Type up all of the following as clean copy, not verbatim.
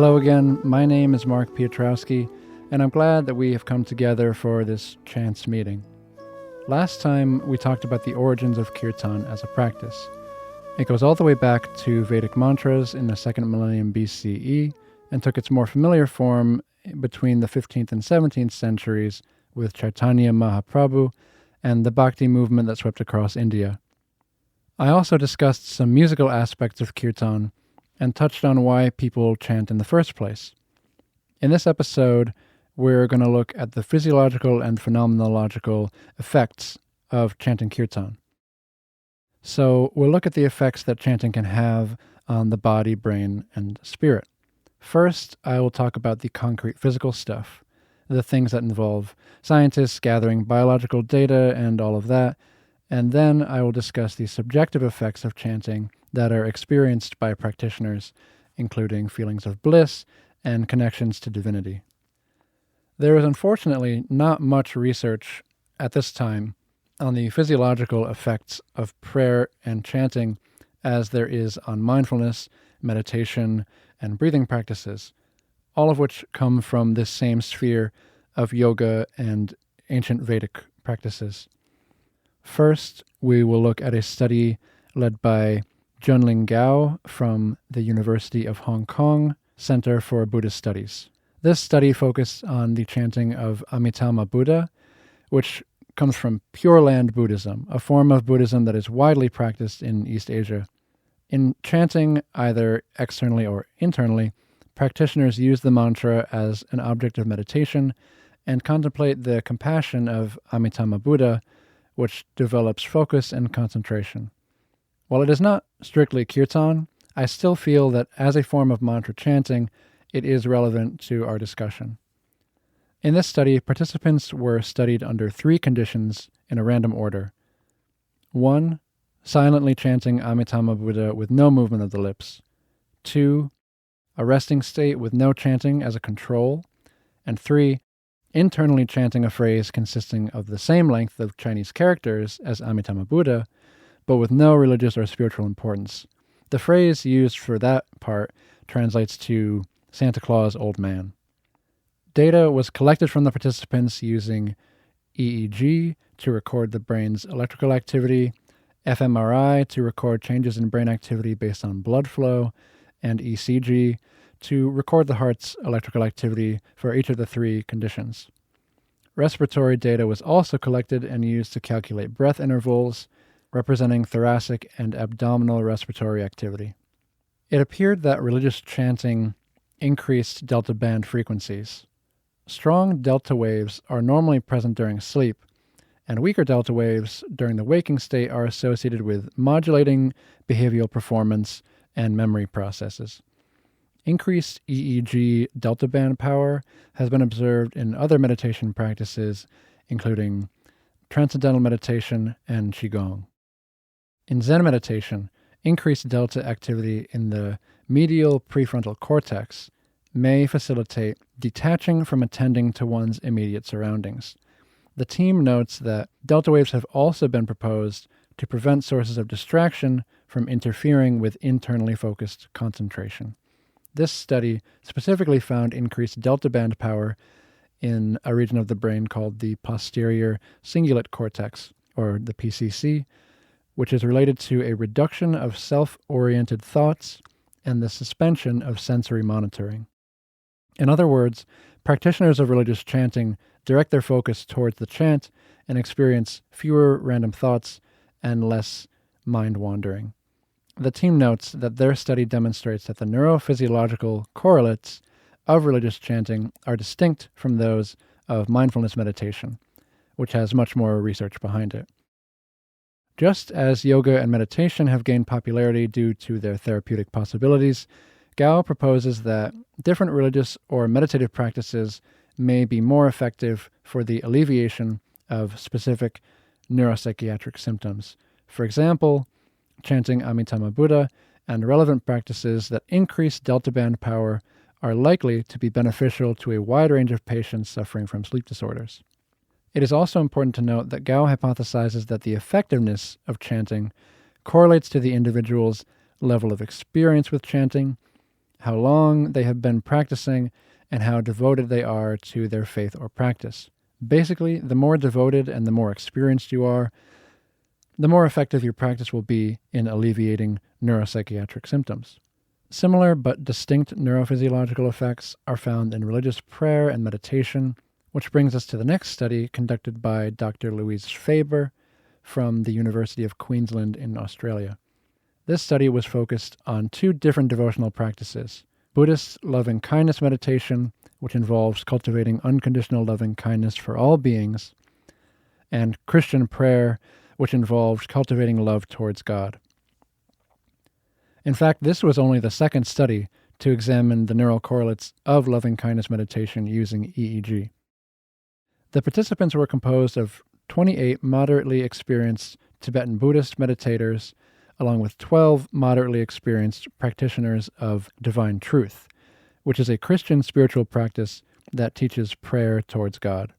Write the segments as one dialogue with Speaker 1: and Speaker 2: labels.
Speaker 1: Hello again, my name is Mark Piotrowski, and I'm glad that we have come together for this chance meeting. Last time we talked about the origins of Kirtan as a practice. It goes all the way back to Vedic mantras in the 2nd millennium BCE and took its more familiar form between the 15th and 17th centuries with Chaitanya Mahaprabhu and the Bhakti movement that swept across India. I also discussed some musical aspects of Kirtan and touched on why people chant in the first place. In this episode, we're going to look at the physiological and phenomenological effects of chanting Kirtan. So we'll look at the effects that chanting can have on the body, brain, and spirit. First, I will talk about the concrete physical stuff, the things that involve scientists gathering biological data and all of that, and then I will discuss the subjective effects of chanting that are experienced by practitioners, including feelings of bliss and connections to divinity. There is unfortunately not much research at this time on the physiological effects of prayer and chanting as there is on mindfulness, meditation, and breathing practices, all of which come from this same sphere of yoga and ancient Vedic practices. First, we will look at a study led by Junling Gao from the University of Hong Kong Center for Buddhist Studies. This study focused on the chanting of Amitabha Buddha, which comes from Pure Land Buddhism, a form of Buddhism that is widely practiced in East Asia. In chanting, either externally or internally, practitioners use the mantra as an object of meditation and contemplate the compassion of Amitabha Buddha, which develops focus and concentration. While it is not strictly Kirtan, I still feel that as a form of mantra chanting, it is relevant to our discussion. In this study, participants were studied under 3 conditions in a random order. 1. Silently chanting Amitabha Buddha with no movement of the lips. 2. A resting state with no chanting as a control. And 3. Internally chanting a phrase consisting of the same length of Chinese characters as Amitabha Buddha, but with no religious or spiritual importance. The phrase used for that part translates to Santa Claus Old Man. Data was collected from the participants using EEG to record the brain's electrical activity, fMRI to record changes in brain activity based on blood flow, and ECG to record the heart's electrical activity for each of the 3 conditions. Respiratory data was also collected and used to calculate breath intervals, representing thoracic and abdominal respiratory activity. It appeared that religious chanting increased delta band frequencies. Strong delta waves are normally present during sleep, and weaker delta waves during the waking state are associated with modulating behavioral performance and memory processes. Increased EEG delta band power has been observed in other meditation practices, including transcendental meditation and Qigong. In Zen meditation, increased delta activity in the medial prefrontal cortex may facilitate detaching from attending to one's immediate surroundings. The team notes that delta waves have also been proposed to prevent sources of distraction from interfering with internally focused concentration. This study specifically found increased delta band power in a region of the brain called the posterior cingulate cortex, or the PCC, which is related to a reduction of self-oriented thoughts and the suspension of sensory monitoring. In other words, practitioners of religious chanting direct their focus towards the chant and experience fewer random thoughts and less mind wandering. The team notes that their study demonstrates that the neurophysiological correlates of religious chanting are distinct from those of mindfulness meditation, which has much more research behind it. Just as yoga and meditation have gained popularity due to their therapeutic possibilities, Gao proposes that different religious or meditative practices may be more effective for the alleviation of specific neuropsychiatric symptoms. For example, chanting Amitabha Buddha and relevant practices that increase delta band power are likely to be beneficial to a wide range of patients suffering from sleep disorders. It is also important to note that Gao hypothesizes that the effectiveness of chanting correlates to the individual's level of experience with chanting, how long they have been practicing, and how devoted they are to their faith or practice. Basically, the more devoted and the more experienced you are, the more effective your practice will be in alleviating neuropsychiatric symptoms. Similar but distinct neurophysiological effects are found in religious prayer and meditation, which brings us to the next study conducted by Dr. Louise Faber from the University of Queensland in Australia. This study was focused on two different devotional practices: Buddhist loving-kindness meditation, which involves cultivating unconditional loving-kindness for all beings, and Christian prayer, which involved cultivating love towards God. In fact, this was only the second study to examine the neural correlates of loving-kindness meditation using EEG. The participants were composed of 28 moderately experienced Tibetan Buddhist meditators, along with 12 moderately experienced practitioners of divine truth, which is a Christian spiritual practice that teaches prayer towards God.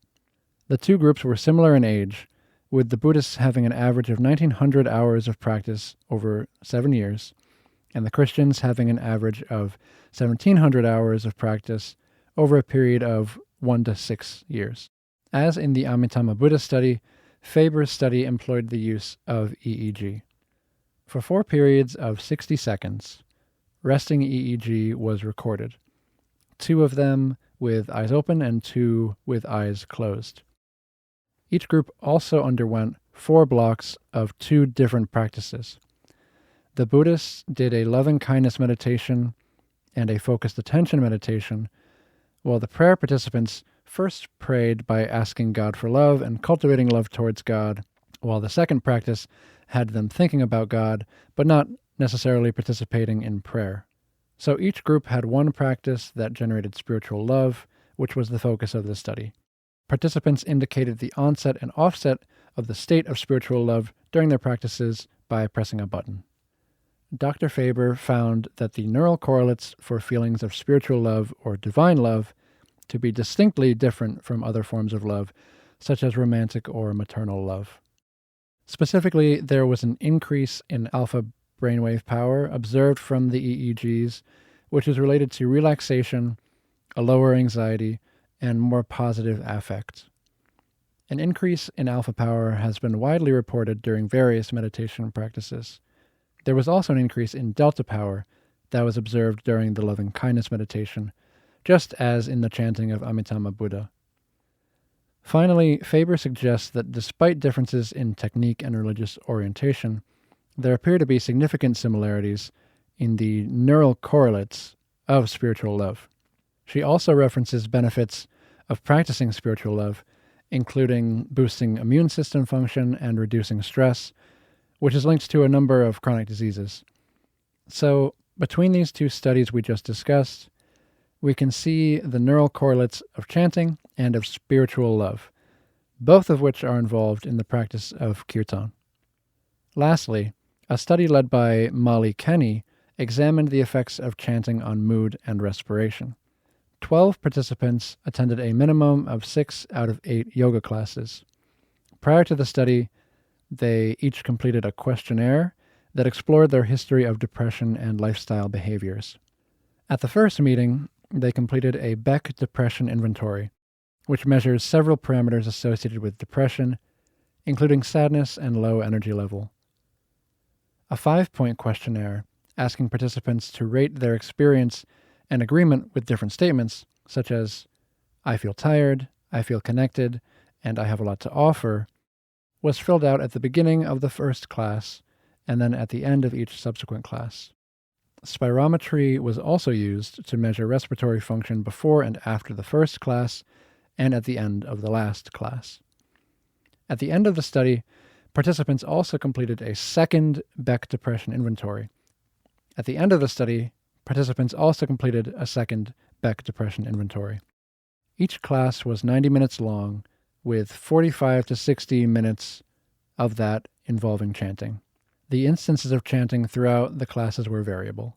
Speaker 1: The two groups were similar in age, with the Buddhists having an average of 1,900 hours of practice over 7 years, and the Christians having an average of 1,700 hours of practice over a period of 1 to 6 years. As in the Amitabha Buddha study, Faber's study employed the use of EEG. For 4 periods of 60 seconds, resting EEG was recorded, 2 of them with eyes open and 2 with eyes closed. Each group also underwent 4 blocks of 2 different practices. The Buddhists did a loving-kindness meditation and a focused attention meditation, while the prayer participants first prayed by asking God for love and cultivating love towards God, while the second practice had them thinking about God, but not necessarily participating in prayer. So each group had one practice that generated spiritual love, which was the focus of the study. Participants indicated the onset and offset of the state of spiritual love during their practices by pressing a button. Dr. Faber found that the neural correlates for feelings of spiritual love or divine love to be distinctly different from other forms of love, such as romantic or maternal love. Specifically, there was an increase in alpha brainwave power observed from the EEGs, which is related to relaxation, a lower anxiety, and more positive affect. An increase in alpha power has been widely reported during various meditation practices. There was also an increase in delta power that was observed during the loving-kindness meditation, just as in the chanting of Amitabha Buddha. Finally, Faber suggests that despite differences in technique and religious orientation, there appear to be significant similarities in the neural correlates of spiritual love. She also references benefits of practicing spiritual love, including boosting immune system function and reducing stress, which is linked to a number of chronic diseases. So, between these two studies we just discussed, we can see the neural correlates of chanting and of spiritual love, both of which are involved in the practice of Kīrtan. Lastly, a study led by Molly Kenny examined the effects of chanting on mood and respiration. 12 participants attended a minimum of 6 out of 8 yoga classes. Prior to the study, they each completed a questionnaire that explored their history of depression and lifestyle behaviors. At the first meeting, they completed a Beck Depression Inventory, which measures several parameters associated with depression, including sadness and low energy level. A 5-point questionnaire asking participants to rate their experience and agreement with different statements, such as, "I feel tired," "I feel connected," and "I have a lot to offer," was filled out at the beginning of the first class and then at the end of each subsequent class. Spirometry was also used to measure respiratory function before and after the first class and at the end of the last class. At the end of the study, participants also completed a second Beck Depression Inventory. At the end of the study, participants also completed a second Beck Depression Inventory. Each class was 90 minutes long, with 45 to 60 minutes of that involving chanting. The instances of chanting throughout the classes were variable.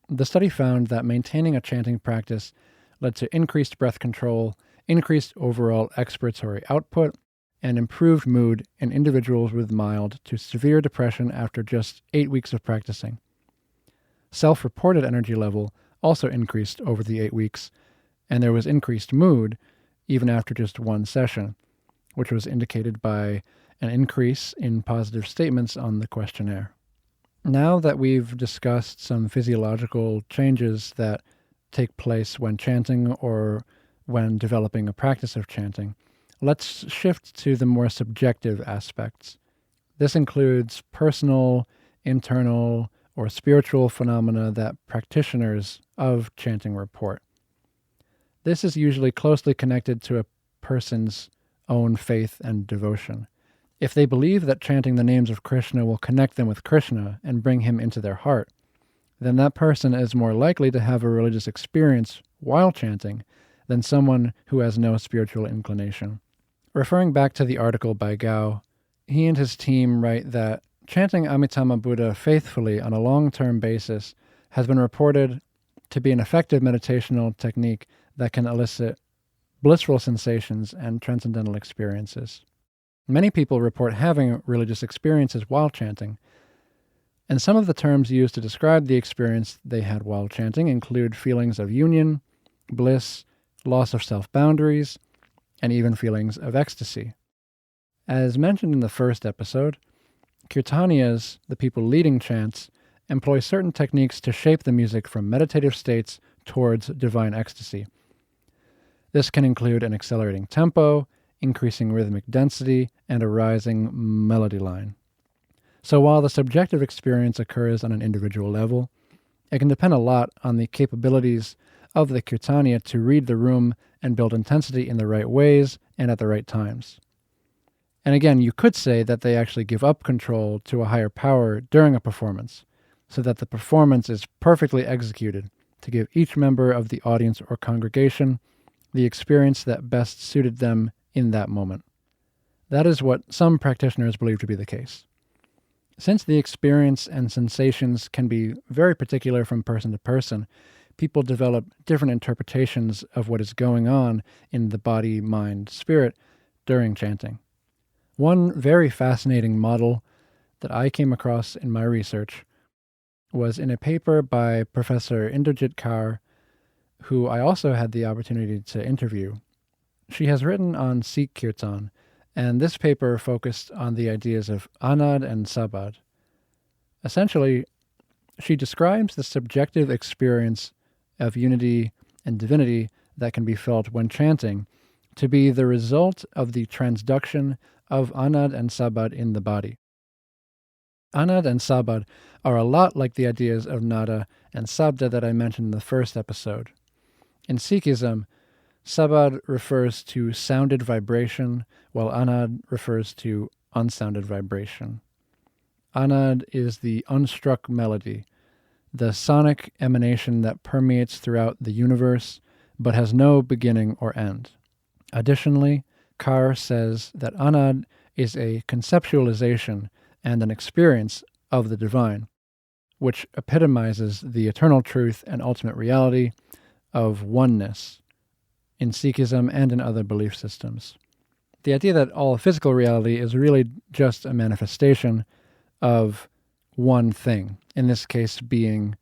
Speaker 1: The study found that maintaining a chanting practice led to increased breath control, increased overall expiratory output, and improved mood in individuals with mild to severe depression after just 8 weeks of practicing. Self-reported energy level also increased over the 8 weeks, and there was increased mood even after just one session, which was indicated by an increase in positive statements on the questionnaire. Now that we've discussed some physiological changes that take place when chanting or when developing a practice of chanting, let's shift to the more subjective aspects. This includes personal, internal, or spiritual phenomena that practitioners of chanting report. This is usually closely connected to a person's own faith and devotion. If they believe that chanting the names of Krishna will connect them with Krishna and bring him into their heart, then that person is more likely to have a religious experience while chanting than someone who has no spiritual inclination. Referring back to the article by Gao, he and his team write that chanting Amitabha Buddha faithfully on a long-term basis has been reported to be an effective meditational technique that can elicit blissful sensations and transcendental experiences. Many people report having religious experiences while chanting, and some of the terms used to describe the experience they had while chanting include feelings of union, bliss, loss of self-boundaries, and even feelings of ecstasy. As mentioned in the first episode, Kirtaniyas, the people leading chants, employ certain techniques to shape the music from meditative states towards divine ecstasy. This can include an accelerating tempo, increasing rhythmic density, and a rising melody line. So while the subjective experience occurs on an individual level, it can depend a lot on the capabilities of the Kirtaniya to read the room and build intensity in the right ways and at the right times. And again, you could say that they actually give up control to a higher power during a performance, so that the performance is perfectly executed to give each member of the audience or congregation the experience that best suited them in that moment. That is what some practitioners believe to be the case. Since the experience and sensations can be very particular from person to person, people develop different interpretations of what is going on in the body, mind, spirit during chanting. One very fascinating model that I came across in my research was in a paper by Professor Inderjit Kaur, who I also had the opportunity to interview. She has written on Sikh Kīrtan, and this paper focused on the ideas of Anhad and Sabad. Essentially, she describes the subjective experience of unity and divinity that can be felt when chanting to be the result of the transduction of Anhad and Sabad in the body. Anhad and Sabad are a lot like the ideas of nada and sabda that I mentioned in the first episode. In Sikhism, Sabad refers to sounded vibration, while Anhad refers to unsounded vibration. Anhad is the unstruck melody, the sonic emanation that permeates throughout the universe, but has no beginning or end. Additionally, Kaur says that Anhad is a conceptualization and an experience of the divine, which epitomizes the eternal truth and ultimate reality of oneness in Sikhism and in other belief systems. The idea that all physical reality is really just a manifestation of one thing, in this case being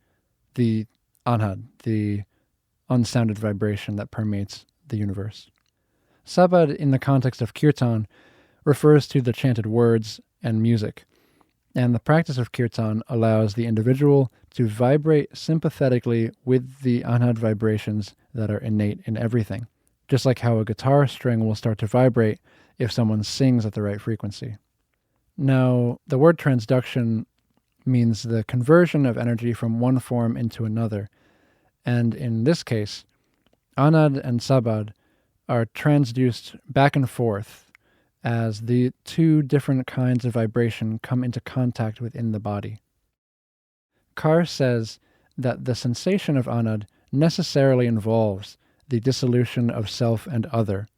Speaker 1: the Anhad, the unsounded vibration that permeates the universe. Sabad, in the context of Kirtan, refers to the chanted words and music, and the practice of Kirtan allows the individual to vibrate sympathetically with the Anhad vibrations that are innate in everything, just like how a guitar string will start to vibrate if someone sings at the right frequency. Now, the word transduction means the conversion of energy from one form into another, and in this case, Anhad and Sabad are transduced back and forth as the two different kinds of vibration come into contact within the body. Kaur says that the sensation of Anhad necessarily involves the dissolution of self and other.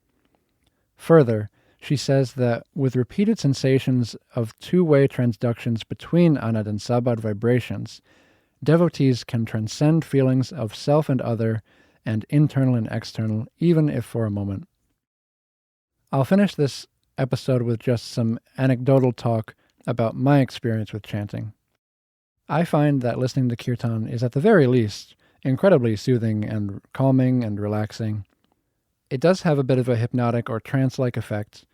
Speaker 1: Further, she says that with repeated sensations of two-way transductions between Anhad and Sabad vibrations, devotees can transcend feelings of self and other and internal and external, even if for a moment. I'll finish this episode with just some anecdotal talk about my experience with chanting. I find that listening to Kirtan is at the very least incredibly soothing and calming and relaxing. It does have a bit of a hypnotic or trance-like effect,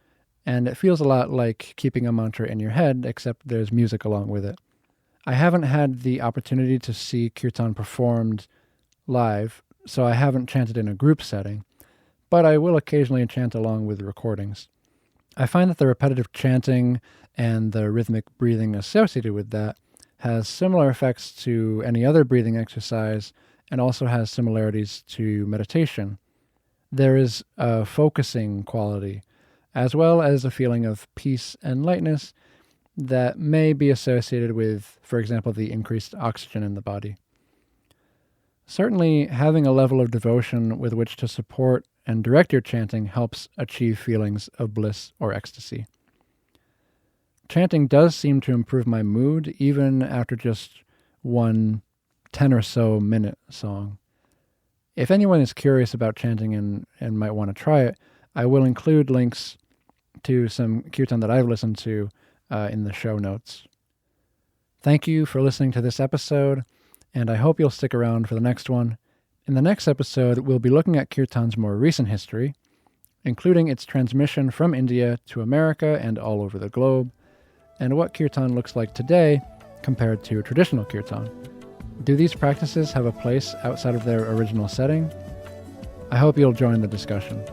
Speaker 1: and it feels a lot like keeping a mantra in your head, except there's music along with it. I haven't had the opportunity to see Kirtan performed live, so I haven't chanted in a group setting, but I will occasionally chant along with recordings. I find that the repetitive chanting and the rhythmic breathing associated with that has similar effects to any other breathing exercise and also has similarities to meditation. There is a focusing quality, as well as a feeling of peace and lightness that may be associated with, for example, the increased oxygen in the body. Certainly, having a level of devotion with which to support and direct your chanting helps achieve feelings of bliss or ecstasy. Chanting does seem to improve my mood even after just one 10 or so minute song. If anyone is curious about chanting and might want to try it, I will include links to some kirtan that I've listened to in the show notes. Thank you for listening to this episode, and I hope you'll stick around for the next one. In the next episode, we'll be looking at kirtan's more recent history, including its transmission from India to America and all over the globe, and what kirtan looks like today compared to traditional kirtan. Do these practices have a place outside of their original setting? I hope you'll join the discussion.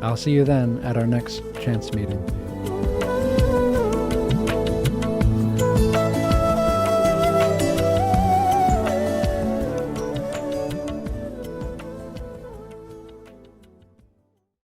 Speaker 1: I'll see you then at our next chants meeting.